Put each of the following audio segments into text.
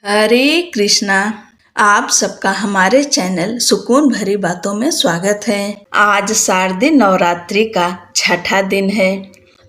हरे कृष्णा। आप सबका हमारे चैनल सुकून भरी बातों में स्वागत है। आज शारदीय नवरात्रि का छठा दिन है।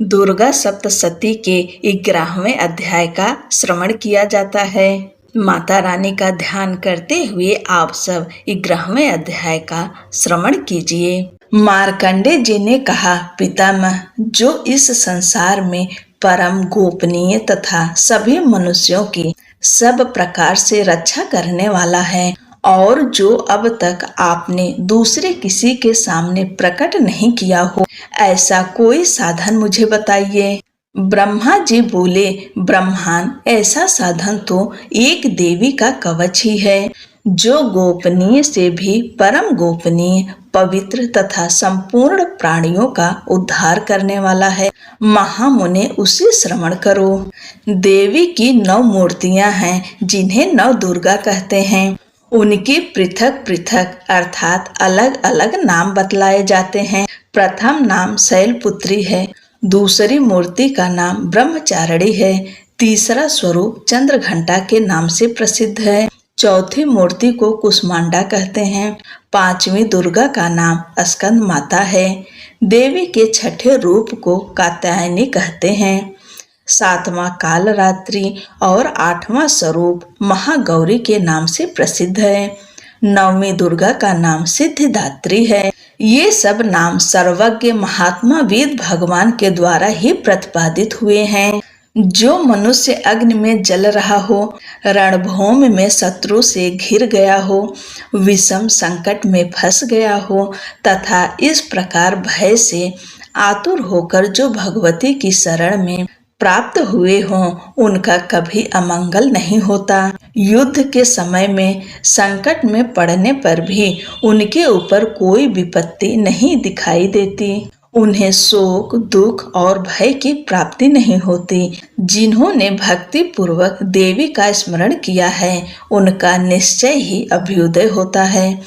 दुर्गा सप्तशती के 11वें अध्याय का श्रवण किया जाता है। माता रानी का ध्यान करते हुए आप सब 11वें अध्याय का श्रवण कीजिए। मार्कंडे जी ने कहा, पितामह, जो इस संसार में परम गोपनीय तथा सभी मनुष्यों की सब प्रकार से रक्षा करने वाला है और जो अब तक आपने दूसरे किसी के सामने प्रकट नहीं किया हो, ऐसा कोई साधन मुझे बताइए। ब्रह्मा जी बोले, ब्रह्मान, ऐसा साधन तो एक देवी का कवच ही है, जो गोपनीय से भी परम गोपनीय, पवित्र तथा संपूर्ण प्राणियों का उद्धार करने वाला है। महामुने उसे श्रवण करो। देवी की 9 मूर्तियां हैं, जिन्हें 9 दुर्गा कहते हैं। उनके पृथक पृथक अर्थात अलग अलग नाम बतलाए जाते हैं। प्रथम नाम शैलपुत्री है, दूसरी मूर्ति का नाम ब्रह्मचारिणी है, तीसरा स्वरूप चंद्रघंटा के नाम से प्रसिद्ध है, चौथी मूर्ति को कुष्मांडा कहते हैं, 5वीं दुर्गा का नाम स्कंद माता है, देवी के छठे रूप को कात्यायनी कहते हैं, 7वां कालरात्रि और 8वां स्वरूप महागौरी के नाम से प्रसिद्ध है, 9वीं दुर्गा का नाम सिद्धिदात्री है। ये सब नाम सर्वज्ञ महात्मा वेद भगवान के द्वारा ही प्रतिपादित हुए हैं। जो मनुष्य अग्नि में जल रहा हो, रणभूमि में शत्रु से घिर गया हो, विषम संकट में फंस गया हो तथा इस प्रकार भय से आतुर होकर जो भगवती की शरण में प्राप्त हुए हों, उनका कभी अमंगल नहीं होता। युद्ध के समय में संकट में पड़ने पर भी उनके ऊपर कोई विपत्ति नहीं दिखाई देती। उन्हें शोक, दुख और भय की प्राप्ति नहीं होती। जिन्होंने भक्ति पूर्वक देवी का स्मरण किया है, उनका निश्चय ही अभ्युदय होता है।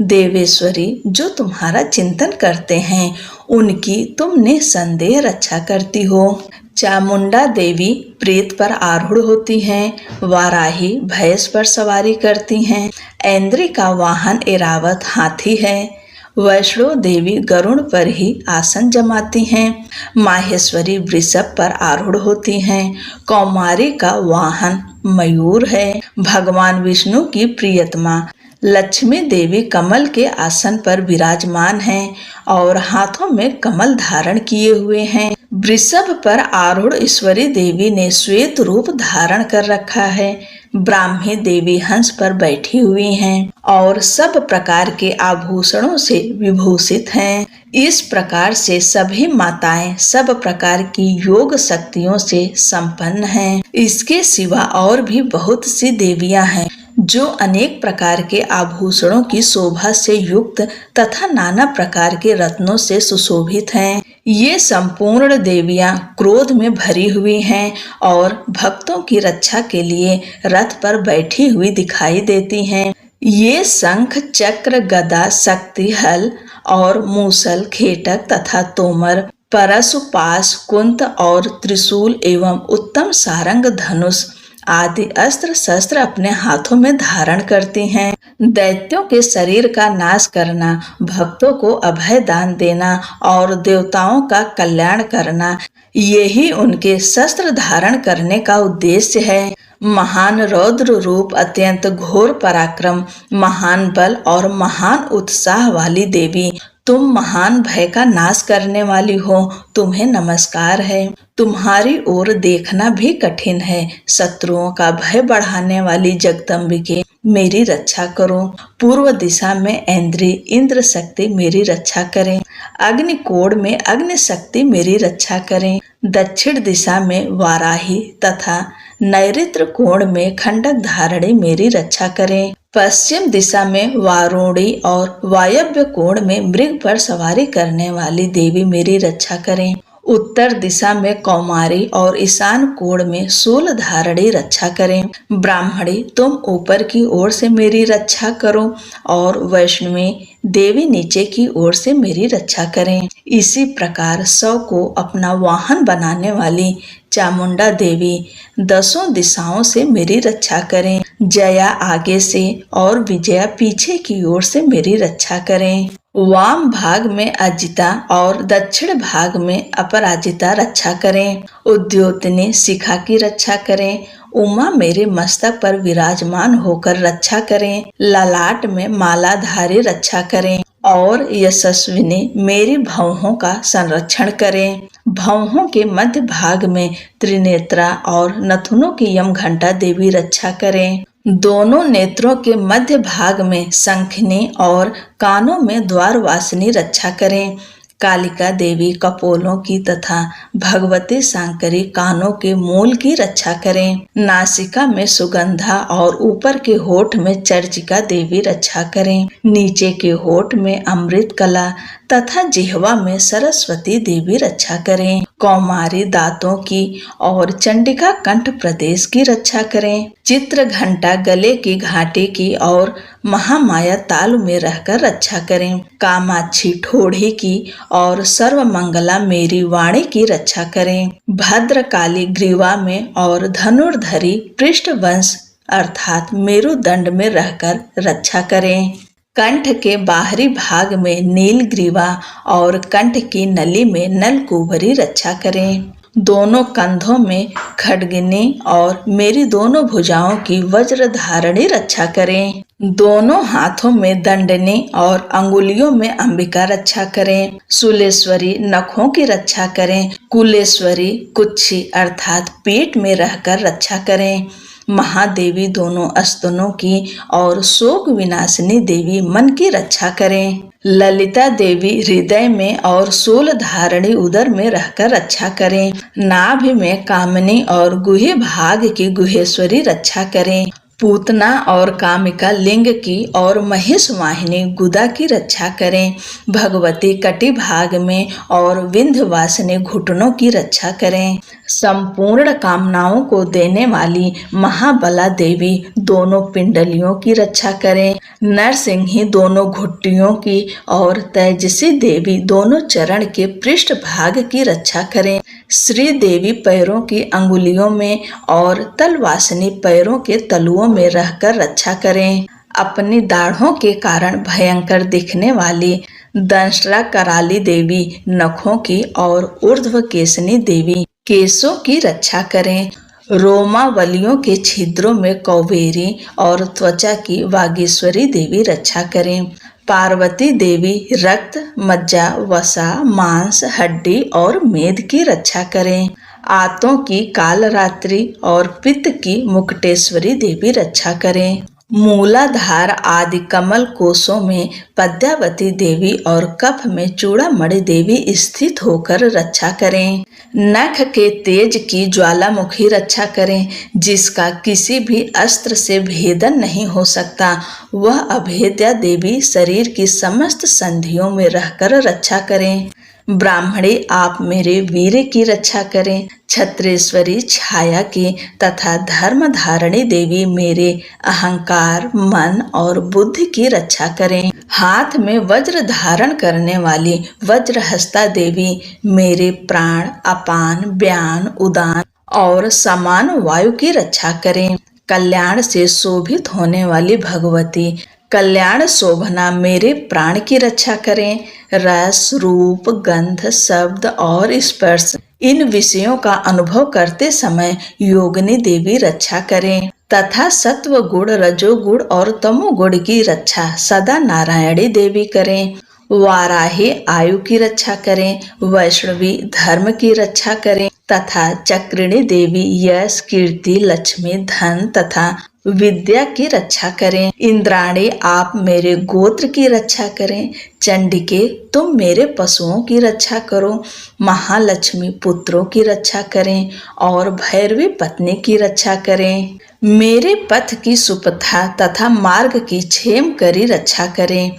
देवेश्वरी, जो तुम्हारा चिंतन करते हैं, उनकी तुम निसंदेह रक्षा करती हो। चामुंडा देवी प्रेत पर आरूढ़ होती हैं, वाराही भैंस पर सवारी करती हैं, ऐन्द्री का वाहन ऐरावत हाथी है, वैष्णो देवी गरुड़ पर ही आसन जमाती हैं, माहेश्वरी वृषभ पर आरूढ़ होती हैं, कौमारी का वाहन मयूर है, भगवान विष्णु की प्रियतमा लक्ष्मी देवी कमल के आसन पर विराजमान हैं और हाथों में कमल धारण किए हुए हैं। वृषभ पर आरूढ़ ईश्वरी देवी ने श्वेत रूप धारण कर रखा है। ब्राह्मी देवी हंस पर बैठी हुई हैं और सब प्रकार के आभूषणों से विभूषित हैं। इस प्रकार से सभी माताएं सब प्रकार की योग शक्तियों से संपन्न हैं। इसके सिवा और भी बहुत सी देवियां हैं, जो अनेक प्रकार के आभूषणों की शोभा से युक्त तथा नाना प्रकार के रत्नों से सुशोभित हैं। ये संपूर्ण देवियां क्रोध में भरी हुई हैं और भक्तों की रक्षा के लिए रथ पर बैठी हुई दिखाई देती हैं। ये शंख, चक्र, गदा, शक्ति, हल और मूसल, खेटक तथा तोमर, परशु, पाश, कुंत और त्रिशूल एवं उत्तम सारंग, धनुष आदि अस्त्र शस्त्र अपने हाथों में धारण करती हैं। दैत्यों के शरीर का नाश करना, भक्तों को अभय दान देना और देवताओं का कल्याण करना, यही उनके शस्त्र धारण करने का उद्देश्य है। महान रौद्र रूप, अत्यंत घोर पराक्रम, महान बल और महान उत्साह वाली देवी, तुम महान भय का नाश करने वाली हो, तुम्हें नमस्कार है। तुम्हारी ओर देखना भी कठिन है। शत्रुओं का भय बढ़ाने वाली जगदम्बिके, मेरी रक्षा करो। पूर्व दिशा में ऐन्द्री, इंद्र शक्ति मेरी रक्षा करें। अग्निकोण में अग्नि शक्ति मेरी रक्षा करें। दक्षिण दिशा में वाराही तथा नैऋत्य कोण में खंडक धारणी मेरी रक्षा करें। पश्चिम दिशा में वारुणी और वायव्य कोण में मृग पर सवारी करने वाली देवी मेरी रक्षा करें। उत्तर दिशा में कौमारी और ईशान कोण में शूल धारणी रक्षा करें। ब्राह्मणी, तुम ऊपर की ओर से मेरी रक्षा करो और वैष्णवी देवी नीचे की ओर से मेरी रक्षा करें। इसी प्रकार 100 को अपना वाहन बनाने वाली चामुंडा देवी दसों दिशाओं से मेरी रक्षा करें। जया आगे से और विजया पीछे की ओर से मेरी रक्षा करें। वाम भाग में अजिता और दक्षिण भाग में अपराजिता रक्षा करें। उद्योतनी शिखा की रक्षा करें। उमा मेरे मस्तक पर विराजमान होकर रक्षा करें। ललाट में मालाधारी रक्षा करें और यशस्विनी मेरी भौहों का संरक्षण करें। भौहों के मध्य भाग में त्रिनेत्रा और नथुनों की यमघंटा देवी रक्षा करें। दोनों नेत्रों के मध्य भाग में शंखिनी और कानों में द्वारवासिनी रक्षा करें। कालिका देवी कपोलों की तथा भगवती शांकरी कानों के मूल की रक्षा करें। नासिका में सुगंधा और ऊपर के होठ में चर्चिका देवी रक्षा करें। नीचे के होठ में अमृत कला तथा जिह्वा में सरस्वती देवी रक्षा करें। कौमारी दांतों की और चंडिका कंठ प्रदेश की रक्षा करें। चित्र घंटा गले की घाटी की और महामाया तालु में रहकर रक्षा करें। कामाक्षी ठोड़ी की और सर्वमंगला मेरी वाणी की रक्षा करें। भद्रकाली ग्रीवा में और धनुर्धरी पृष्ठवंश अर्थात मेरुदंड में रहकर रक्षा करें। कंठ के बाहरी भाग में नील ग्रीवा और कंठ की नली में नलकूबरी रक्षा करें। दोनों कंधों में खड्गिनी और मेरी दोनों भुजाओं की वज्र धारणी रक्षा करें। दोनों हाथों में दंडनी और अंगुलियों में अंबिका रक्षा करें। शूलेश्वरी नखों की रक्षा करें। कुलेश्वरी कुच्छी अर्थात पेट में रहकर रक्षा करें। महादेवी दोनों स्तनों की और शोक विनाशिनी देवी मन की रक्षा करें। ललिता देवी हृदय में और शूल धारणी उदर में रहकर रक्षा करें। नाभि में कामनी और गुहे भाग की गुहेश्वरी रक्षा करें। पूतना और कामिका लिंग की और महेश वाहिनी गुदा की रक्षा करें। भगवती कटि भाग में और विंध्यवासिनी घुटनों की रक्षा करें। संपूर्ण कामनाओं को देने वाली महाबला देवी दोनों पिंडलियों की रक्षा करें। नरसिंही दोनों घुट्टियों की और तेजसी देवी दोनों चरण के पृष्ठ भाग की रक्षा करें। श्री देवी पैरों की अंगुलियों में और तलवासिनी पैरों के तलुओं में रहकर रक्षा करें। अपनी दाढ़ों के कारण भयंकर दिखने वाली दंष्ट्रा कराली देवी नखों की और ऊर्ध्व केशनी देवी केशों की रक्षा करें। रोमावलियों के छिद्रों में कौबेरी और त्वचा की वागीश्वरी देवी रक्षा करें। पार्वती देवी रक्त मज्जा वसा मांस हड्डी और मेद की रक्षा करें। आंतों की कालरात्रि और पित्त की मुकुटेश्वरी देवी रक्षा करें। मूलाधार आदि कमल कोशों में पद्यावती देवी और कफ में चूड़ामणि देवी स्थित होकर रक्षा करें। नख के तेज की ज्वालामुखी रक्षा करें, जिसका किसी भी अस्त्र से भेदन नहीं हो सकता। वह अभेद्या देवी शरीर की समस्त संधियों में रहकर रक्षा करें। ब्राह्मणी आप मेरे वीर की रक्षा करें। छत्रेश्वरी छाया की तथा धर्म धारणी देवी मेरे अहंकार मन और बुद्धि की रक्षा करें। हाथ में वज्र धारण करने वाली वज्रहस्ता देवी मेरे प्राण अपान व्यान उदान और समान वायु की रक्षा करें। कल्याण से शोभित होने वाली भगवती कल्याण शोभना मेरे प्राण की रक्षा करें। रस रूप गंध शब्द और स्पर्श इन विषयों का अनुभव करते समय योगिनी देवी रक्षा करें तथा सत्व गुण रजोगुण और तमोगुण की रक्षा सदा नारायणी देवी करें। वाराही आयु की रक्षा करें। वैष्णवी धर्म की रक्षा करें तथा चक्रिणी देवी यश कीर्ति लक्ष्मी धन तथा विद्या की रक्षा करें। इंद्राणी आप मेरे गोत्र की रक्षा करें। चंडिके तुम मेरे पशुओं की रक्षा करो। महालक्ष्मी पुत्रों की रक्षा करें और भैरवी पत्नी की रक्षा करें। मेरे पथ की सुपथा तथा मार्ग की क्षेम करी रक्षा करें।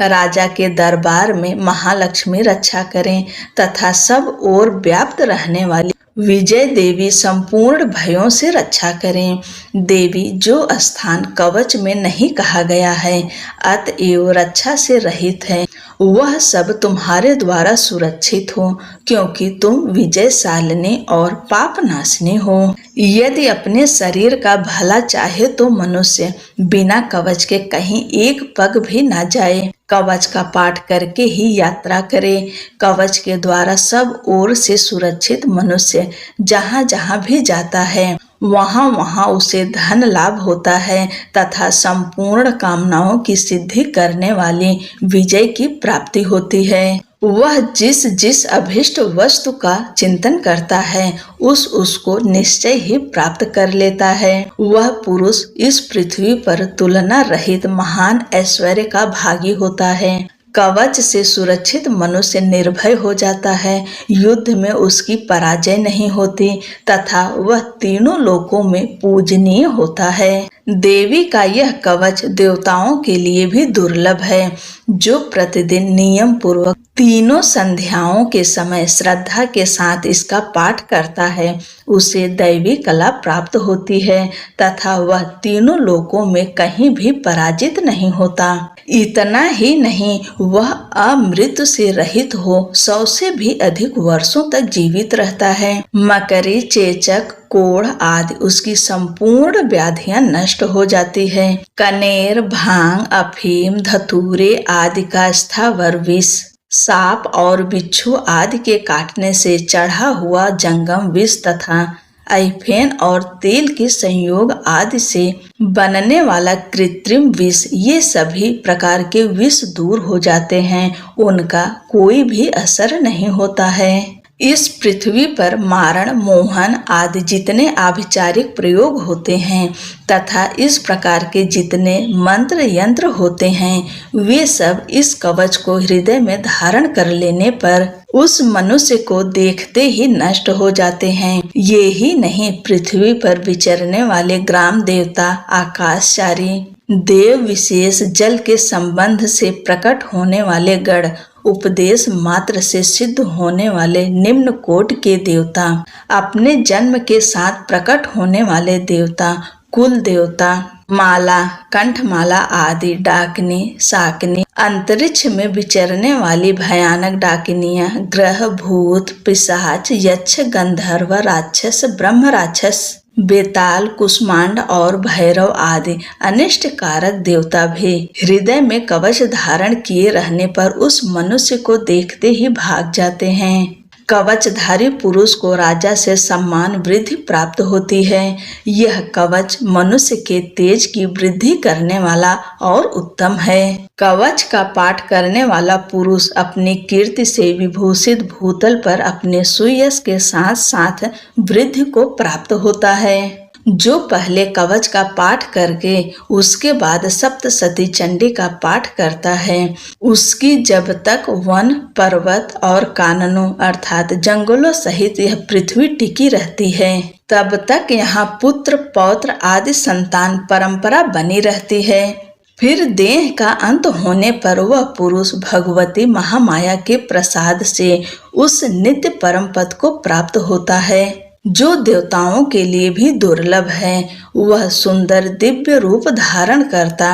राजा के दरबार में महालक्ष्मी रक्षा करें तथा सब ओर व्याप्त रहने वाली विजय देवी संपूर्ण भयों से रक्षा करें। देवी, जो स्थान कवच में नहीं कहा गया है अतएव रक्षा से रहित है, वह सब तुम्हारे द्वारा सुरक्षित हो, क्योंकि तुम विजयशालिनी और पापनाशिनी हो। यदि अपने शरीर का भला चाहे तो मनुष्य बिना कवच के कहीं एक पग भी ना जाए। कवच का पाठ करके ही यात्रा करे। कवच के द्वारा सब ओर से सुरक्षित मनुष्य जहाँ जहाँ भी जाता है वहाँ वहाँ उसे धन लाभ होता है तथा संपूर्ण कामनाओं की सिद्धि करने वाली विजय की प्राप्ति होती है। वह जिस जिस अभिष्ट वस्तु का चिंतन करता है उसको निश्चय ही प्राप्त कर लेता है। वह पुरुष इस पृथ्वी पर तुलना रहित महान ऐश्वर्य का भागी होता है। कवच से सुरक्षित मनुष्य निर्भय हो जाता है। युद्ध में उसकी पराजय नहीं होती तथा वह तीनों लोकों में पूजनीय होता है। देवी का यह कवच देवताओं के लिए भी दुर्लभ है। जो प्रतिदिन नियम पूर्वक तीनों संध्याओं के समय श्रद्धा के साथ इसका पाठ करता है उसे दैवी कला प्राप्त होती है तथा वह तीनों लोकों में कहीं भी पराजित नहीं होता। इतना ही नहीं, वह अमृत से रहित हो 100 से भी अधिक वर्षों तक जीवित रहता है। मकरी, चेचक, कोढ़ आदि उसकी संपूर्ण व्याधियां नष्ट हो जाती है। कनेर, भांग, अफीम, धतूरे आदि का स्थावर विष, सांप और बिच्छू आदि के काटने से चढ़ा हुआ जंगम विष तथा आइफेन और तेल के संयोग आदि से बनने वाला कृत्रिम विष, ये सभी प्रकार के विष दूर हो जाते हैं। उनका कोई भी असर नहीं होता है। इस पृथ्वी पर मारण, मोहन आदि जितने आभिचारिक प्रयोग होते हैं तथा इस प्रकार के जितने मंत्र यंत्र होते हैं वे सब इस कवच को हृदय में धारण कर लेने पर उस मनुष्य को देखते ही नष्ट हो जाते हैं। ये ही नहीं, पृथ्वी पर विचरने वाले ग्राम देवता, आकाशचारी देव, विशेष जल के संबंध से प्रकट होने वाले गण, उपदेश मात्र से सिद्ध होने वाले निम्न कोटि के देवता, अपने जन्म के साथ प्रकट होने वाले देवता, कुल देवता, माला, कंठमाला आदि डाकिनी, शाकिनी, अंतरिक्ष में विचरने वाली भयानक डाकिनियां, ग्रह, भूत, पिशाच, यक्ष, गंधर्व, राक्षस, ब्रह्म राक्षस, बेताल, कुष्मांड और भैरव आदि अनिष्ट कारक देवता भी हृदय में कवच धारण किए रहने पर उस मनुष्य को देखते ही भाग जाते हैं। कवचधारी पुरुष को राजा से सम्मान वृद्धि प्राप्त होती है। यह कवच मनुष्य के तेज की वृद्धि करने वाला और उत्तम है। कवच का पाठ करने वाला पुरुष अपनी कीर्ति से विभूषित भूतल पर अपने सुयश के साथ साथ वृद्धि को प्राप्त होता है। जो पहले कवच का पाठ करके उसके बाद सप्तशती चंडी का पाठ करता है उसकी जब तक वन, पर्वत और काननों अर्थात जंगलों सहित यह पृथ्वी टिकी रहती है तब तक यहाँ पुत्र, पौत्र आदि संतान परंपरा बनी रहती है। फिर देह का अंत होने पर वह पुरुष भगवती महामाया के प्रसाद से उस नित्य परम पद को प्राप्त होता है जो देवताओं के लिए भी दुर्लभ है। वह सुंदर दिव्य रूप धारण करता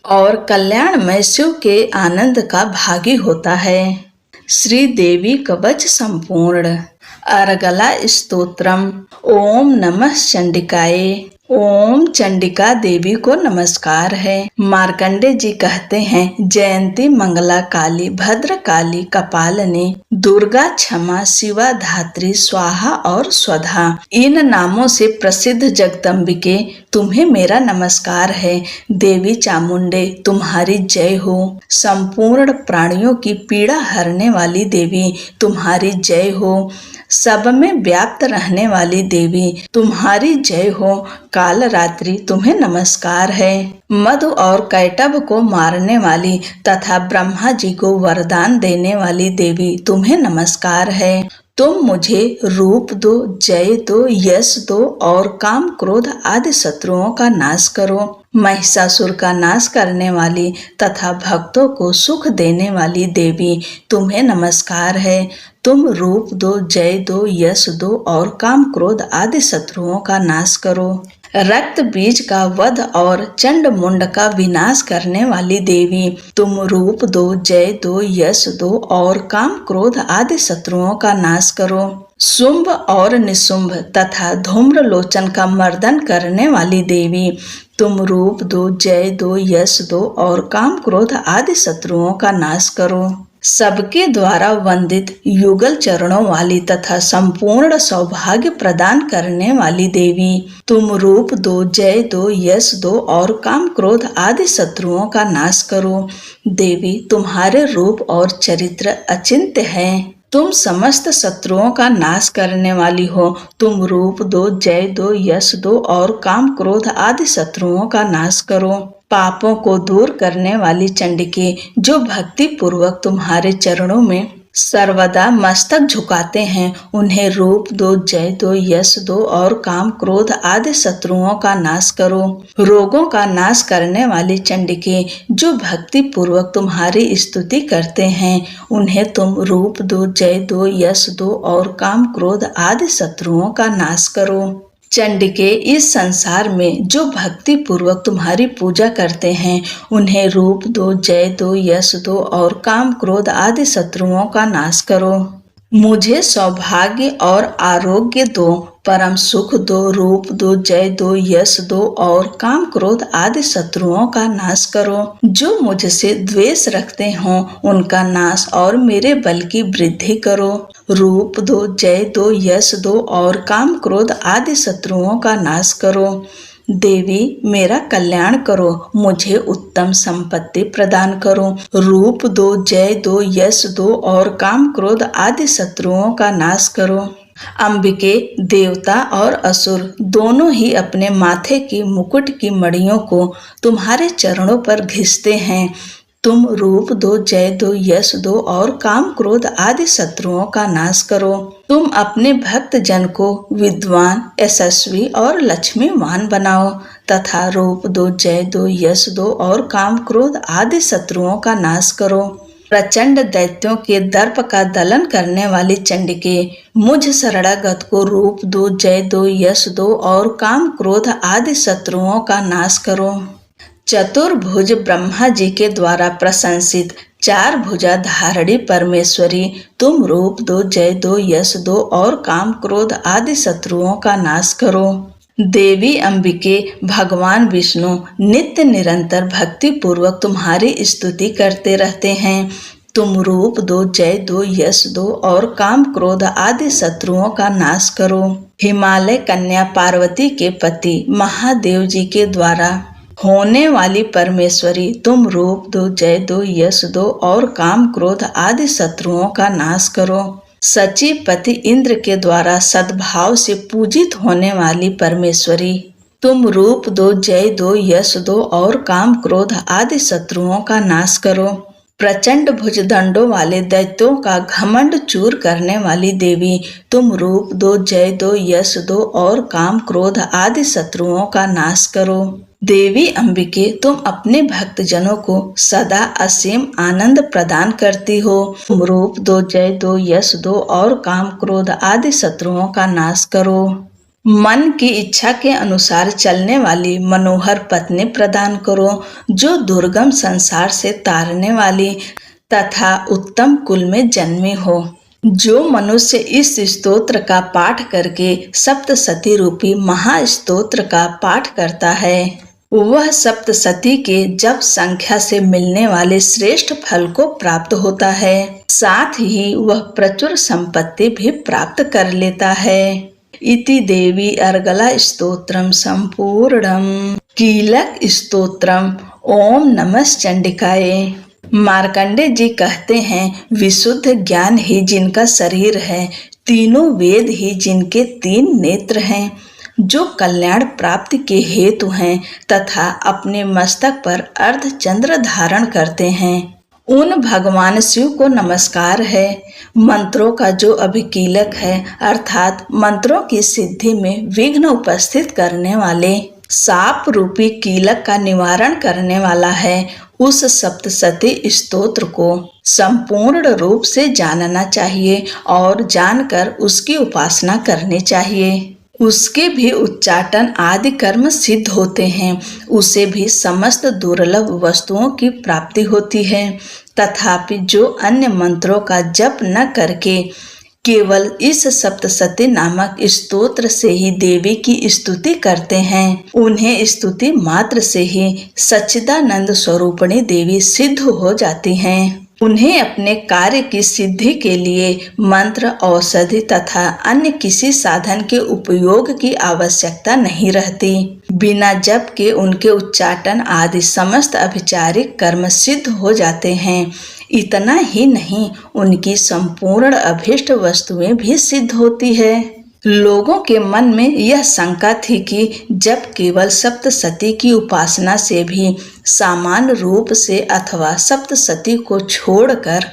और कल्याणमय शिव के आनंद का भागी होता है। श्री देवी कवच संपूर्ण। अर्गला स्तोत्रम। ओम नमः चंडिकाए। ओम चंडिका देवी को नमस्कार है। मार्कंडे जी कहते हैं, जयंती, मंगला काली, भद्र काली, कपालिनी, दुर्गा, क्षमा, शिवा, धात्री, स्वाहा और स्वधा, इन नामों से प्रसिद्ध जगदम्बिके तुम्हें मेरा नमस्कार है। देवी चामुंडे तुम्हारी जय हो। संपूर्ण प्राणियों की पीड़ा हरने वाली देवी तुम्हारी जय हो। सब में व्याप्त रहने वाली देवी तुम्हारी जय हो। काल रात्रि तुम्हें नमस्कार है। मधु और कैटभ को मारने वाली तथा ब्रह्मा जी को वरदान देने वाली देवी तुम्हें नमस्कार है। तुम मुझे रूप दो, जय दो, यश दो और काम, क्रोध आदि शत्रुओं का नाश करो। महिषासुर का नाश करने वाली तथा भक्तों को सुख देने वाली देवी तुम्हें नमस्कार है। तुम रूप दो, जय दो, यश दो और काम क्रोध आदि शत्रुओं का नाश करो। रक्त बीज का वध और चंड मुंड का विनाश करने वाली देवी, तुम रूप दो, जय दो, यश दो और काम क्रोध आदि शत्रुओं का नाश करो। शुंभ और निशुंभ तथा धूम्र लोचन का मर्दन करने वाली देवी, तुम रूप दो, जय दो, यश दो और काम क्रोध आदि शत्रुओं का नाश करो। सबके द्वारा वंदित युगल चरणों वाली तथा संपूर्ण सौभाग्य प्रदान करने वाली देवी, तुम रूप दो, जय दो, यश दो और काम क्रोध आदि शत्रुओं का नाश करो। देवी, तुम्हारे रूप और चरित्र अचिंत्य है। तुम समस्त शत्रुओं का नाश करने वाली हो। तुम रूप दो, जय दो, यश दो और काम क्रोध आदि शत्रुओं का नाश करो। पापों को दूर करने वाली चंडिके, जो भक्ति पूर्वक तुम्हारे चरणों में सर्वदा मस्तक झुकाते हैं, उन्हें रूप दो, जय दो, यश दो और काम क्रोध आदि शत्रुओं का नाश करो। रोगों का नाश करने वाली चंडिके, जो भक्ति पूर्वक तुम्हारी स्तुति करते हैं, उन्हें तुम रूप दो, जय दो, यश दो और काम क्रोध आदि शत्रुओं का नाश करो। चंडिके, इस संसार में जो भक्ति पूर्वक तुम्हारी पूजा करते हैं, उन्हें रूप दो, जय दो, यश दो और काम क्रोध आदि शत्रुओं का नाश करो। मुझे सौभाग्य और आरोग्य दो, परम सुख दो, रूप दो, जय दो, यश दो और काम क्रोध आदि शत्रुओं का नाश करो। जो मुझसे द्वेष रखते हों, उनका नाश और मेरे बल की वृद्धि करो। रूप दो, जय दो, यश दो और काम क्रोध आदि शत्रुओं का नाश करो। देवी, मेरा कल्याण करो, मुझे उत्तम संपत्ति प्रदान करो। रूप दो, जय दो, यश दो और काम क्रोध आदि शत्रुओं का नाश करो। अंबिके, देवता और असुर दोनों ही अपने माथे की मुकुट की मड़ियों को तुम्हारे चरणों पर घिसते हैं। तुम रूप दो, जय दो, यश दो और काम क्रोध आदि शत्रुओं का नाश करो। तुम अपने भक्त जन को विद्वान, यशस्वी और लक्ष्मीवान बनाओ तथा रूप दो, जय दो, यश दो और काम क्रोध आदि शत्रुओं का नाश करो। प्रचंड दैत्यों के दर्प का दलन करने वाली चंडिके, मुझ शरणागत को रूप दो, जय दो, यश दो और काम क्रोध आदि शत्रुओं का नाश करो। चतुर्भुज ब्रह्मा जी के द्वारा प्रशंसित चार भुजा धारणी परमेश्वरी, तुम रूप दो, जय दो, यश दो और काम क्रोध आदि शत्रुओं का नाश करो। देवी अंबिके, भगवान विष्णु नित्य निरंतर भक्ति पूर्वक तुम्हारी स्तुति करते रहते हैं। तुम रूप दो, जय दो, यश दो और काम क्रोध आदि शत्रुओं का नाश करो। हिमालय कन्या पार्वती के पति महादेव जी के द्वारा होने वाली परमेश्वरी, तुम रूप दो, जय दो, यश दो और काम क्रोध आदि शत्रुओं का नाश करो। सचिपति इंद्र के द्वारा सद्भाव से पूजित होने वाली परमेश्वरी, तुम रूप दो, जय दो, यश दो और काम क्रोध आदि शत्रुओं का नाश करो। प्रचंड भुजदंडों वाले दैत्यों का घमंड चूर करने वाली देवी, तुम रूप दो, जय दो, यश दो और काम क्रोध आदि शत्रुओं का नाश करो। देवी अंबिके, तुम अपने भक्तजनों को सदा असीम आनंद प्रदान करती हो। तुम रूप दो, जय दो, यश दो और काम क्रोध आदि शत्रुओं का नाश करो। मन की इच्छा के अनुसार चलने वाली मनोहर पत्नी प्रदान करो, जो दुर्गम संसार से तारने वाली तथा उत्तम कुल में जन्मी हो। जो मनुष्य इस स्तोत्र का पाठ करके सप्तसती रूपी महास्तोत्र का पाठ करता है, वह सप्तसती के जप संख्या से मिलने वाले श्रेष्ठ फल को प्राप्त होता है। साथ ही वह प्रचुर संपत्ति भी प्राप्त कर लेता है। इति देवी अर्गला स्तोत्रम संपूर्णम। कीलक स्तोत्रम। ओम नमः चंडिकाय। मार्कंडे जी कहते हैं, विशुद्ध ज्ञान ही जिनका शरीर है, तीनों वेद ही जिनके तीन नेत्र हैं, जो कल्याण प्राप्ति के हेतु हैं तथा अपने मस्तक पर अर्ध चंद्र धारण करते हैं, उन भगवान शिव को नमस्कार है। मंत्रों का जो अभिकीलक है, अर्थात मंत्रों की सिद्धि में विघ्न उपस्थित करने वाले, साप रूपी कीलक का निवारण करने वाला है, उस सप्तशती स्तोत्र को संपूर्ण रूप से जानना चाहिए और जानकर उसकी उपासना करनी चाहिए। उसके भी उच्चाटन आदि कर्म सिद्ध होते हैं, उसे भी समस्त दुर्लभ वस्तुओं की प्राप्ति होती है। तथापि जो अन्य मंत्रों का जप न करके केवल इस सप्तशती नामक स्तोत्र से ही देवी की स्तुति करते हैं, उन्हें स्तुति मात्र से ही सच्चिदानंद स्वरूपिणी देवी सिद्ध हो जाती हैं। उन्हें अपने कार्य की सिद्धि के लिए मंत्र, औषधि तथा अन्य किसी साधन के उपयोग की आवश्यकता नहीं रहती। बिना जप के उनके उच्चाटन आदि समस्त अभिचारिक कर्म सिद्ध हो जाते हैं। इतना ही नहीं, उनकी संपूर्ण अभीष्ट वस्तुएं भी सिद्ध होती है। लोगों के मन में यह शंका थी कि जब केवल सप्तशती की उपासना से भी सामान्य रूप से अथवा सप्तशती को छोड़कर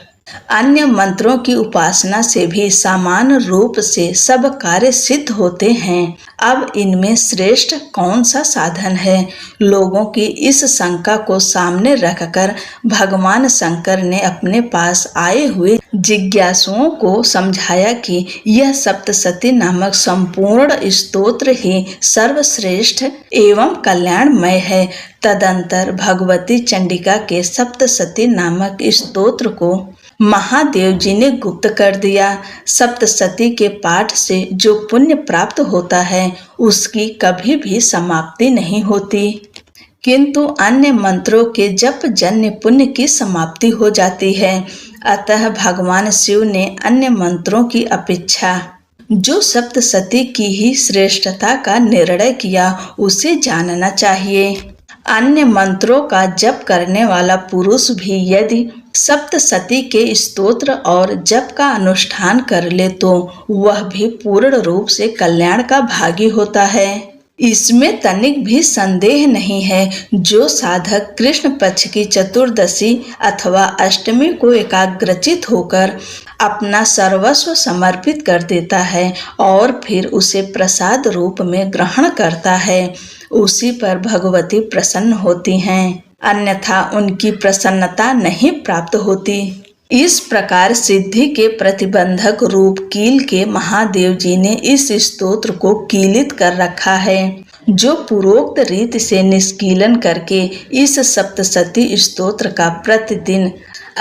अन्य मंत्रों की उपासना से भी सामान्य रूप से सब कार्य सिद्ध होते हैं, अब इनमें श्रेष्ठ कौन सा साधन है? लोगों की इस शंका को सामने रखकर भगवान शंकर ने अपने पास आए हुए जिज्ञासुओं को समझाया कि यह सप्तशती नामक संपूर्ण स्तोत्र ही सर्वश्रेष्ठ एवं कल्याणमय है। तदंतर भगवती चंडिका के सप्तशती नामक स्तोत्र को महादेव जी ने गुप्त कर दिया। सप्तशती के पाठ से जो पुण्य प्राप्त होता है, उसकी कभी भी समाप्ति नहीं होती, किंतु अन्य मंत्रों के जप जन्य पुण्य की समाप्ति हो जाती है। अतः भगवान शिव ने अन्य मंत्रों की अपेक्षा जो सप्तशती की ही श्रेष्ठता का निर्णय किया, उसे जानना चाहिए। अन्य मंत्रों का जप करने वाला पुरुष भी यदि सप्तशती के स्तोत्र और जप का अनुष्ठान कर ले तो वह भी पूर्ण रूप से कल्याण का भागी होता है। इसमें तनिक भी संदेह नहीं है। जो साधक कृष्ण पक्ष की चतुर्दशी अथवा अष्टमी को एकाग्रचित होकर अपना सर्वस्व समर्पित कर देता है और फिर उसे प्रसाद रूप में ग्रहण करता है, उसी पर भगवती प्रसन्न होती हैं, अन्यथा उनकी प्रसन्नता नहीं प्राप्त होती। इस प्रकार सिद्धि के प्रतिबंधक रूप कील के महादेव जी ने इस स्तोत्र को कीलित कर रखा है। जो पूर्वोक्त रीति से निष्कीलन करके इस सप्तशती स्तोत्र का प्रतिदिन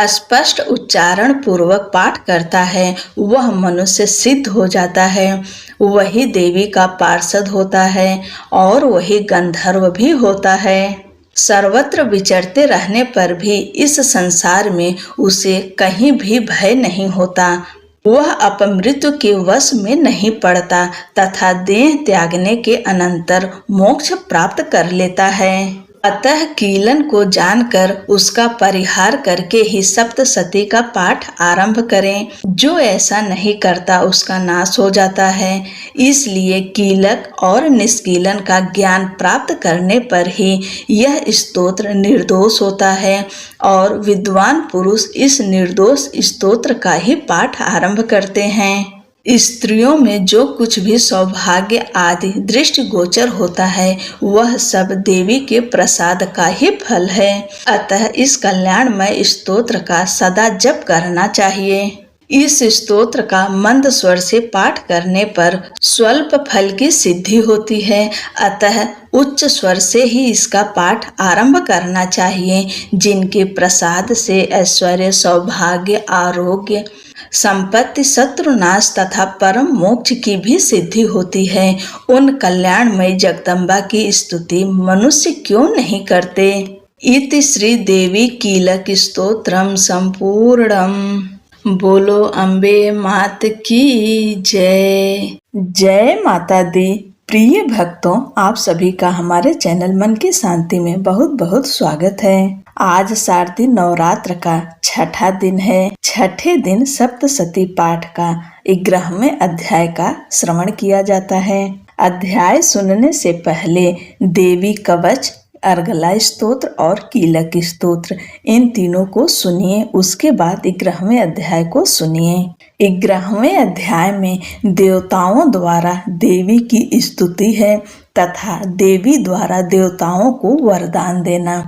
स्पष्ट उच्चारण पूर्वक पाठ करता है, वह मनुष्य सिद्ध हो जाता है, वही देवी का पार्षद होता है और वही गंधर्व भी होता है। सर्वत्र विचरते रहने पर भी इस संसार में उसे कहीं भी भय नहीं होता। वह अपमृत्यु के वश में नहीं पड़ता तथा देह त्यागने के अनंतर मोक्ष प्राप्त कर लेता है। अतः कीलन को जानकर उसका परिहार करके ही सप्तशती का पाठ आरंभ करें। जो ऐसा नहीं करता उसका नाश हो जाता है। इसलिए कीलक और निष्कीलन का ज्ञान प्राप्त करने पर ही यह स्तोत्र निर्दोष होता है और विद्वान पुरुष इस निर्दोष स्तोत्र का ही पाठ आरंभ करते हैं। स्त्रियों में जो कुछ भी सौभाग्य आदि दृष्टि गोचर होता है, वह सब देवी के प्रसाद का ही फल है। अतः इस कल्याणमय स्तोत्र का सदा जप करना चाहिए। इस स्तोत्र का मंद स्वर से पाठ करने पर स्वल्प फल की सिद्धि होती है। अतः उच्च स्वर से ही इसका पाठ आरंभ करना चाहिए। जिनके प्रसाद से ऐश्वर्य, सौभाग्य, आरोग्य, संपत्ति, शत्रुनाश तथा परम मोक्ष की भी सिद्धि होती है, उन कल्याणमय जगदम्बा की स्तुति मनुष्य क्यों नहीं करते। इति श्री देवी कीलक स्तोत्रम संपूर्णम। बोलो अम्बे मात की जय। जय माता दी। प्रिय भक्तों, आप सभी का हमारे चैनल मन की शांति में बहुत बहुत स्वागत है। आज शारदीय नवरात्र का छठा दिन है। छठे दिन सप्तशती पाठ का 11वें अध्याय का श्रवण किया जाता है। अध्याय सुनने से पहले देवी कवच, अर्गला स्तोत्र और कीलक स्तोत्र, इन तीनों को सुनिए। उसके बाद 11वें अध्याय को सुनिए। 11वें अध्याय में देवताओं द्वारा देवी की स्तुति है तथा देवी द्वारा देवताओं को वरदान देना।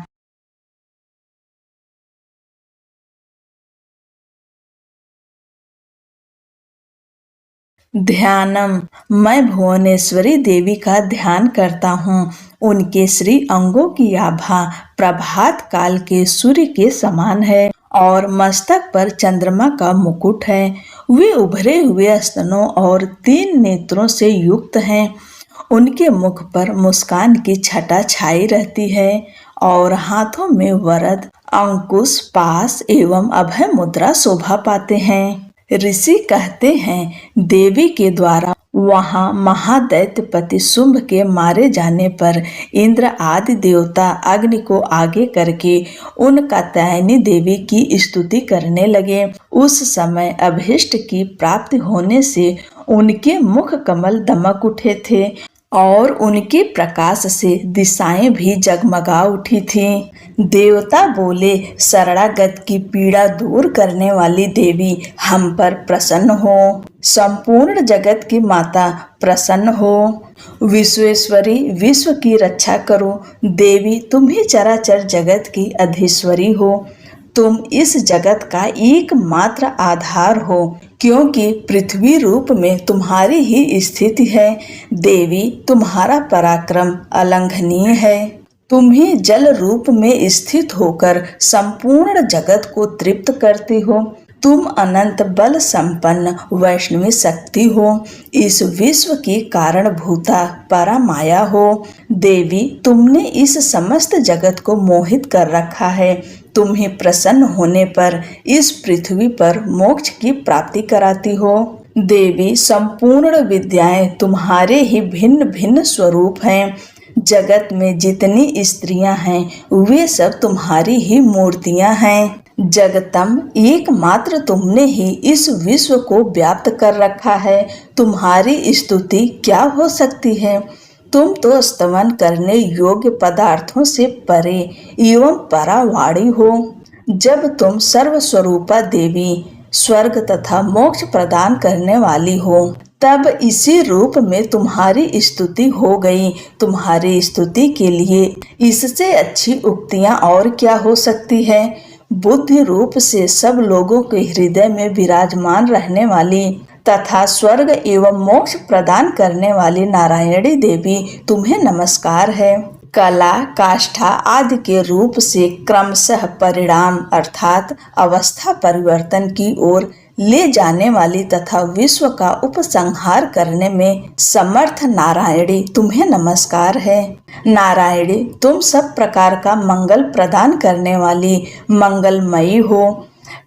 ध्यानम, मैं भुवनेश्वरी देवी का ध्यान करता हूँ। उनके श्री अंगों की आभा प्रभात काल के सूर्य के समान है और मस्तक पर चंद्रमा का मुकुट है। वे उभरे हुए स्तनों और 3 नेत्रों से युक्त हैं। उनके मुख पर मुस्कान की छटा छाई रहती है और हाथों में वरद, अंकुश, पास एवं अभय मुद्रा शोभा पाते हैं। ऋषि कहते हैं, देवी के द्वारा वहां महादैत्यपति शुंभ के मारे जाने पर इंद्र आदि देवता अग्नि को आगे करके उन कात्यायनी देवी की स्तुति करने लगे। उस समय अभीष्ट की प्राप्ति होने से उनके मुख कमल दमक उठे थे और उनके प्रकाश से दिशाएं भी जगमगा उठी थीं। देवता बोले, शरणागत की पीड़ा दूर करने वाली देवी हम पर प्रसन्न हो। संपूर्ण जगत की माता प्रसन्न हो। विश्वेश्वरी, विश्व की रक्षा करो। देवी तुम ही चराचर जगत की अधीश्वरी हो। तुम इस जगत का एकमात्र आधार हो, क्योंकि पृथ्वी रूप में तुम्हारी ही स्थिति है। देवी तुम्हारा पराक्रम अलंघनीय है। तुम ही जल रूप में स्थित होकर संपूर्ण जगत को तृप्त करती हो। तुम अनंत बल संपन्न वैष्णवी शक्ति हो। इस विश्व की कारणभूता परामाया हो। देवी तुमने इस समस्त जगत को मोहित कर रखा है। तुम ही प्रसन्न होने पर इस पृथ्वी पर मोक्ष की प्राप्ति कराती हो। देवी संपूर्ण विद्याएं तुम्हारे ही भिन्न भिन्न स्वरूप हैं। जगत में जितनी स्त्रियां हैं वे सब तुम्हारी ही मूर्तियां हैं। जगतम, एकमात्र तुमने ही इस विश्व को व्याप्त कर रखा है। तुम्हारी स्तुति क्या हो सकती है। तुम तो स्तवन करने योग्य पदार्थों से परे एवं परावाणी हो। जब तुम सर्वस्वरूपा देवी, स्वर्ग तथा मोक्ष प्रदान करने वाली हो, तब इसी रूप में तुम्हारी स्तुति हो गई। तुम्हारी स्तुति के लिए इससे अच्छी उक्तियां और क्या हो सकती है। बुद्धि रूप से सब लोगों के हृदय में विराजमान रहने वाली तथा स्वर्ग एवं मोक्ष प्रदान करने वाली नारायणी देवी तुम्हें नमस्कार है। कला, काष्ठा आदि के रूप से क्रमशः परिणाम अर्थात अवस्था परिवर्तन की ओर ले जाने वाली तथा विश्व का उपसंहार करने में समर्थ नारायणी तुम्हें नमस्कार है। नारायणी तुम सब प्रकार का मंगल प्रदान करने वाली मंगलमयी हो।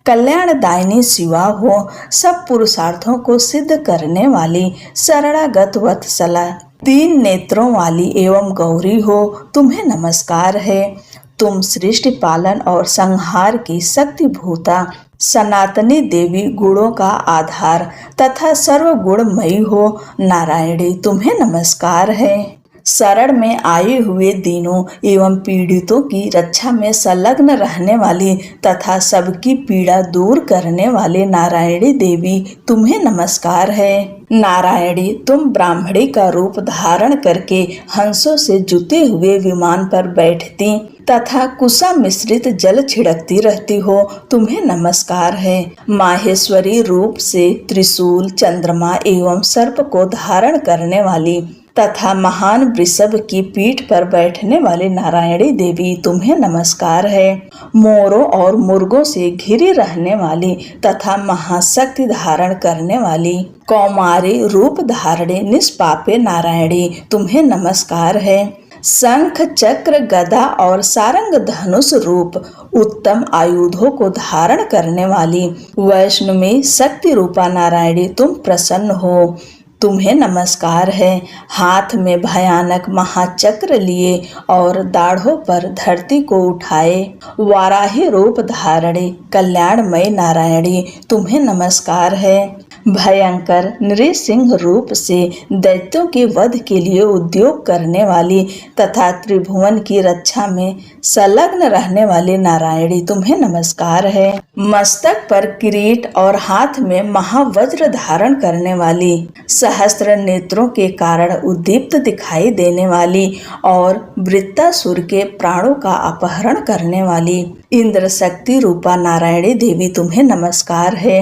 कल्याणदायिनी शिवा हो। सब पुरुषार्थों को सिद्ध करने वाली शरणागत वत्सला, 3 नेत्रों वाली एवं गौरी हो। तुम्हें नमस्कार है। तुम सृष्टि पालन और संहार की शक्तिभूता सनातनी देवी, गुणों का आधार तथा सर्वगुणमयी हो। नारायणी तुम्हें नमस्कार है। शरण में आए हुए दीनों एवं पीड़ितों की रक्षा में संलग्न रहने वाली तथा सबकी पीड़ा दूर करने वाले नारायणी देवी तुम्हें नमस्कार है। नारायणी तुम ब्राह्मणी का रूप धारण करके हंसों से जुते हुए विमान पर बैठती तथा कुशा मिश्रित जल छिड़कती रहती हो। तुम्हें नमस्कार है। माहेश्वरी रूप से त्रिशूल, चंद्रमा एवं सर्प को धारण करने वाली तथा महान वृषभ की पीठ पर बैठने वाली नारायणी देवी तुम्हें नमस्कार है। मोरों और मुर्गों से घिरी रहने वाली तथा महाशक्ति धारण करने वाली कौमारी रूप धारणे निष्पापे नारायणी तुम्हें नमस्कार है। शंख, चक्र, गदा और सारंग धनुष रूप उत्तम आयुधों को धारण करने वाली वैष्णवी शक्ति रूपा नारायणी तुम प्रसन्न हो। तुम्हें नमस्कार है। हाथ में भयानक महाचक्र लिए और दाढ़ों पर धरती को उठाए वाराही रूप धारणे कल्याणमय नारायणी तुम्हें नमस्कार है। भयंकर नृसिंह रूप से दैत्यों के वध के लिए उद्योग करने वाली तथा त्रिभुवन की रक्षा में संलग्न रहने वाली नारायणी तुम्हें नमस्कार है। मस्तक पर किरीट और हाथ में महावज्र धारण करने वाली, सहस्त्र नेत्रों के कारण उद्दीप्त दिखाई देने वाली और वृत्तासुर के प्राणों का अपहरण करने वाली इंद्र शक्ति रूपा नारायणी देवी तुम्हें नमस्कार है।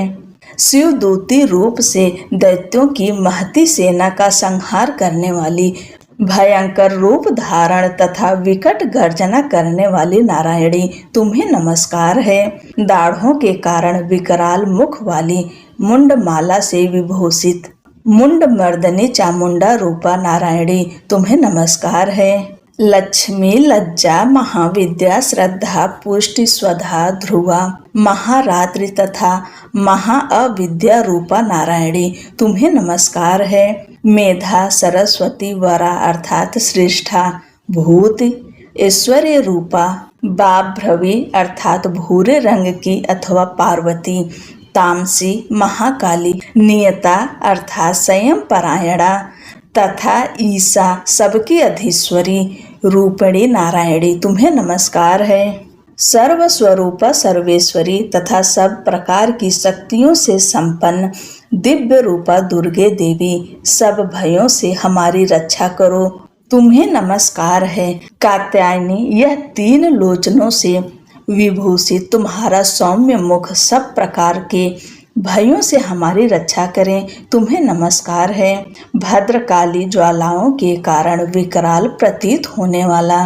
शिवदूती रूप से दैत्यों की महती सेना का संहार करने वाली, भयंकर रूप धारण तथा विकट गर्जना करने वाली नारायणी तुम्हें नमस्कार है। दाढ़ों के कारण विकराल मुख वाली, मुंड माला से विभूषित मुंड मर्दनी चामुंडा रूपा नारायणी तुम्हें नमस्कार है। लक्ष्मी, लज्जा, महाविद्या, श्रद्धा, पुष्टि, स्वधा, ध्रुवा, महारात्रि तथा महाअविद्या रूपा नारायणी तुम्हें नमस्कार है। मेधा, सरस्वती, वरा अर्थात श्रेष्ठा, भूत, ऐश्वर्य रूपा, बाभ्रवी अर्थात भूरे रंग की अथवा पार्वती, तामसी, महाकाली, नियता अर्थात संयम परायणा तथा ईसा सबकी अधीश्वरी रूपिणी नारायणी तुम्हें नमस्कार है। सर्वस्वरूपा सर्वेश्वरी तथा सब प्रकार की शक्तियों से संपन्न दिव्य रूपा दुर्गे देवी, सब भयों से हमारी रक्षा करो तुम्हें नमस्कार है। कात्यायनी, यह 3 लोचनों से विभूषित तुम्हारा सौम्य मुख सब प्रकार के भयों से हमारी रक्षा करें तुम्हें नमस्कार है। भद्रकाली, ज्वालाओं के कारण विकराल प्रतीत होने वाला,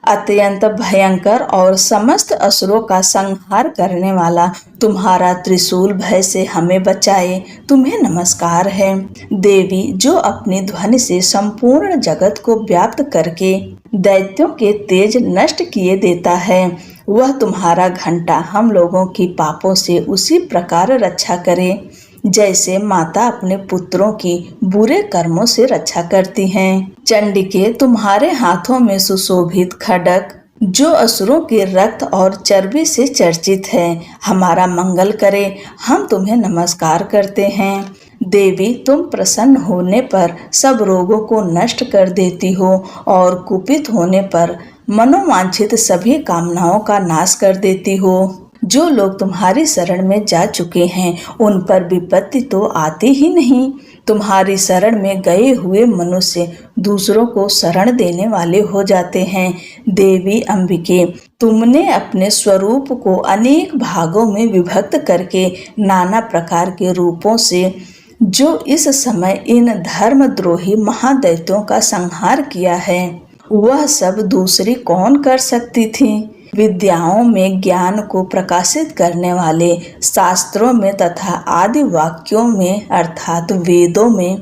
अत्यंत भयंकर और समस्त असुरों का संहार करने वाला तुम्हारा त्रिशूल भय से हमें बचाए तुम्हें नमस्कार है। देवी, जो अपनी ध्वनि से संपूर्ण जगत को व्याप्त करके दैत्यों के तेज नष्ट किए देता है, वह तुम्हारा घंटा हम लोगों की पापों से उसी प्रकार रक्षा करे जैसे माता अपने पुत्रों की बुरे कर्मों से रक्षा करती हैं। चंडिके, तुम्हारे हाथों में सुशोभित खड्ग जो असुरों के रक्त और चर्बी से चर्चित है, हमारा मंगल करे हम तुम्हें नमस्कार करते हैं। देवी, तुम प्रसन्न होने पर सब रोगों को नष्ट कर देती हो और कुपित होने पर मनोवांछित सभी कामनाओं का नाश कर देती हो। जो लोग तुम्हारी शरण में जा चुके हैं उन पर विपत्ति तो आती ही नहीं। तुम्हारी शरण में गए हुए मनुष्य दूसरों को शरण देने वाले हो जाते हैं। देवी अंबिके, तुमने अपने स्वरूप को अनेक भागों में विभक्त करके नाना प्रकार के रूपों से जो इस समय इन धर्मद्रोही महादैत्यों का संहार किया है, वह सब दूसरी कौन कर सकती थी। विद्याओं में ज्ञान को प्रकाशित करने वाले, शास्त्रों में तथा आदि वाक्यों में अर्थात वेदों में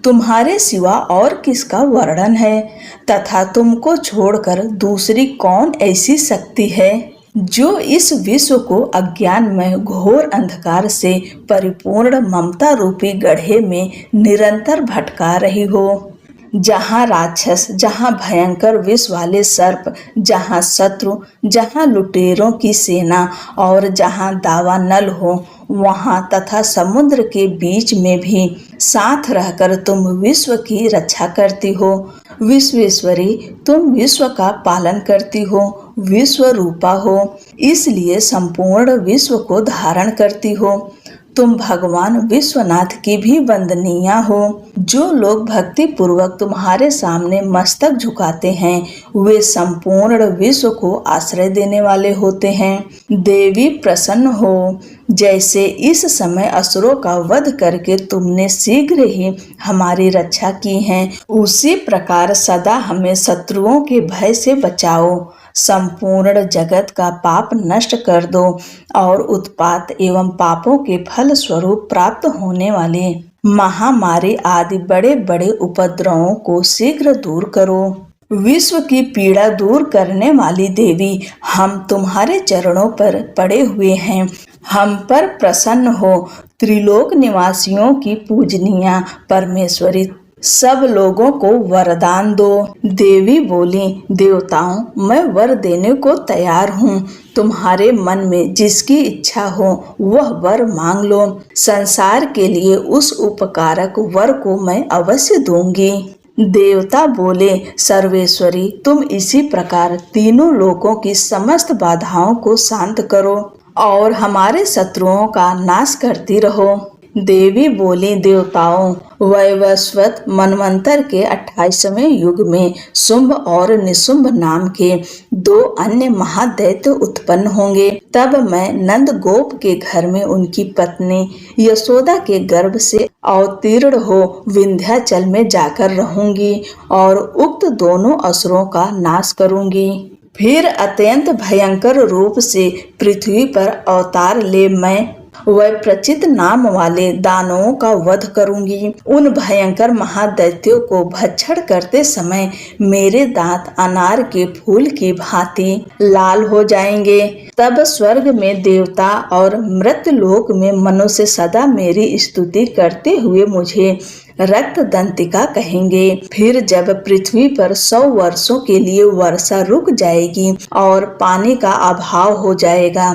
तुम्हारे सिवा और किसका वर्णन है, तथा तुमको छोड़कर दूसरी कौन ऐसी शक्ति है जो इस विश्व को अज्ञान में घोर अंधकार से परिपूर्ण ममता रूपी गड्ढे में निरंतर भटका रही हो। जहाँ राक्षस, जहाँ भयंकर विष वाले सर्प, जहाँ शत्रु, जहाँ लुटेरों की सेना और जहाँ दावानल हो, वहाँ तथा समुद्र के बीच में भी साथ रहकर तुम विश्व की रक्षा करती हो। विश्वेश्वरी, तुम विश्व का पालन करती हो, विश्व रूपा हो, इसलिए संपूर्ण विश्व को धारण करती हो। तुम भगवान विश्वनाथ की भी वंदनीय हो। जो लोग भक्ति पूर्वक तुम्हारे सामने मस्तक झुकाते हैं वे संपूर्ण विश्व को आश्रय देने वाले होते हैं। देवी प्रसन्न हो, जैसे इस समय असुरों का वध करके तुमने शीघ्र ही हमारी रक्षा की है, उसी प्रकार सदा हमें शत्रुओं के भय से बचाओ। संपूर्ण जगत का पाप नष्ट कर दो और उत्पात एवं पापों के फल स्वरूप प्राप्त होने वाले महामारी आदि बड़े बड़े उपद्रवों को शीघ्र दूर करो। विश्व की पीड़ा दूर करने वाली देवी, हम तुम्हारे चरणों पर पड़े हुए हैं, हम पर प्रसन्न हो। त्रिलोक निवासियों की पूजनीय परमेश्वरी, सब लोगों को वरदान दो। देवी बोली, देवताओं, मैं वर देने को तैयार हूँ। तुम्हारे मन में जिसकी इच्छा हो वह वर मांग लो। संसार के लिए उस उपकारक वर को मैं अवश्य दूंगी। देवता बोले, सर्वेश्वरी, तुम इसी प्रकार तीनों लोकों की समस्त बाधाओं को शांत करो और हमारे शत्रुओं का नाश करती रहो। देवी बोली, देवताओं, वैवस्वत मनवंतर के 28वें युग में शुंभ और निशुंभ नाम के 2 अन्य महादैत्य उत्पन्न होंगे। तब मैं नंद गोप के घर में उनकी पत्नी यशोदा के गर्भ से अवतीर्ण हो विंध्याचल में जाकर रहूंगी और उक्त दोनों असुरों का नाश करूंगी। फिर अत्यंत भयंकर रूप से पृथ्वी पर अवतार ले मैं वैप्रचित नाम वाले दानवों का वध करूंगी। उन भयंकर महादैत्यों को भक्षण करते समय मेरे दांत अनार के फूल की भांति लाल हो जाएंगे। तब स्वर्ग में देवता और मृत्यलोक में मनुष्य सदा मेरी स्तुति करते हुए मुझे रक्त दंतिका कहेंगे। फिर जब पृथ्वी पर 100 वर्षों के लिए वर्षा रुक जाएगी और पानी का अभाव हो जाएगा,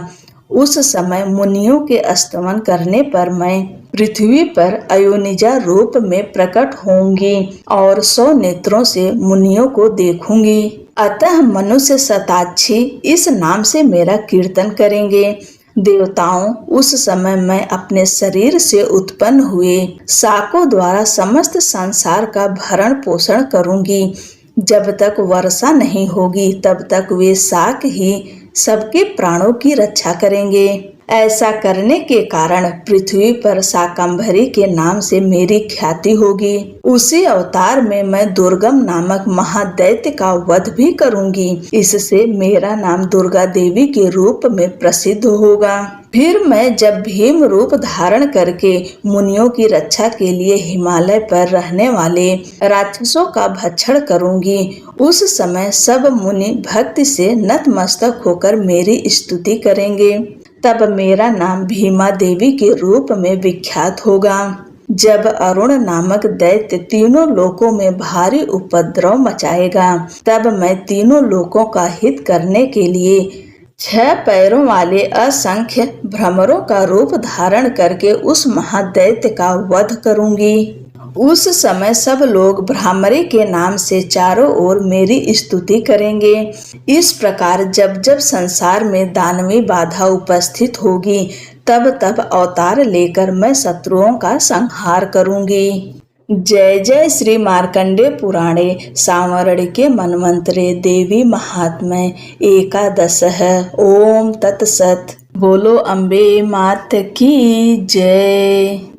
उस समय मुनियों के स्तमन करने पर मैं पृथ्वी पर अयोनिजा रूप में प्रकट होंगी और 100 नेत्रों से मुनियों को देखूंगी। अतः मनुष्य शताक्षी इस नाम से मेरा कीर्तन करेंगे। देवताओं, उस समय मैं अपने शरीर से उत्पन्न हुए शाकों द्वारा समस्त संसार का भरण पोषण करूंगी। जब तक वर्षा नहीं होगी तब तक वे शाक ही सबके प्राणों की रक्षा करेंगे। ऐसा करने के कारण पृथ्वी पर शाकंभरी के नाम से मेरी ख्याति होगी। उसी अवतार में मैं दुर्गम नामक महादैत्य का वध भी करूंगी। इससे मेरा नाम दुर्गा देवी के रूप में प्रसिद्ध होगा। फिर मैं जब भीम रूप धारण करके मुनियों की रक्षा के लिए हिमालय पर रहने वाले राक्षसों का भक्षण करूंगी, उस समय सब मुनि भक्ति से नतमस्तक होकर मेरी स्तुति करेंगे। तब मेरा नाम भीमा देवी के रूप में विख्यात होगा। जब अरुण नामक दैत्य तीनों लोकों में भारी उपद्रव मचाएगा, तब मैं तीनों लोकों का हित करने के लिए 6 पैरों वाले असंख्य भ्रमरों का रूप धारण करके उस महादैत्य का वध करूंगी। उस समय सब लोग भ्रामरी के नाम से चारों ओर मेरी स्तुति करेंगे। इस प्रकार जब जब संसार में दानवी बाधा उपस्थित होगी, तब तब अवतार लेकर मैं शत्रुओं का संहार करूंगी। जय जय श्री मार्कंडेय पुराणे सांवरणिके मन्वंतरे देवी महात्म्य एकादशः। ओम तत्सत। बोलो अम्बे मात की जय।